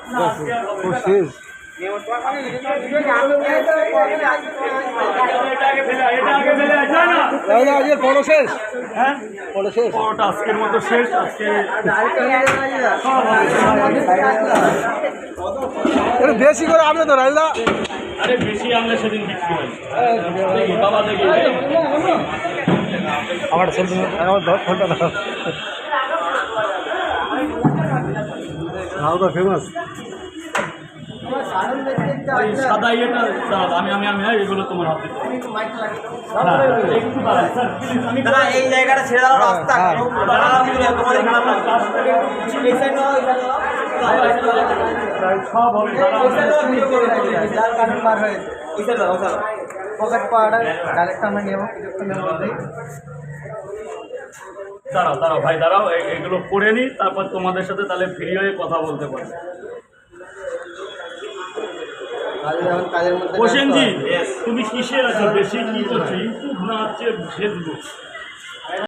শেষ পড়ো শেষ, হ্যাঁ পড়ো শেষ, পরোটা আজকের মতো শেষ। আজকে বেশি করে আনবে তো রাজদা। আরে বেশি আনলে সেদিন বিক্রি হয়। দেখি বাবা, দেখি আমার আমার 10 ঘন্টা দাও তো ফেমাস ওই সাদা ইয়েটা দাও, আমি আমি আমি এগুলো তোমার হাতে একটু দাঁড়ান স্যার, প্লিজ। আমি এই জায়গাটা ছেড়ে দাও, রাস্তা সব হবে, পকেট পাওয়াটা ডাইরেক্ট আমরা নেব কিছুক্ষণের মধ্যেই। দাঁড়াও দাঁড়াও ভাই, দাঁড়াও, এগুলো করে নিই, তারপর তোমাদের সাথে তাহলে ফ্রি হয়ে কথা বলতে পারি। কাজের মধ্যে প্রসেনজি, তুমি কিসে আছো? বেশি কি করছো? ইউটিউব না হচ্ছে ফেসবুক?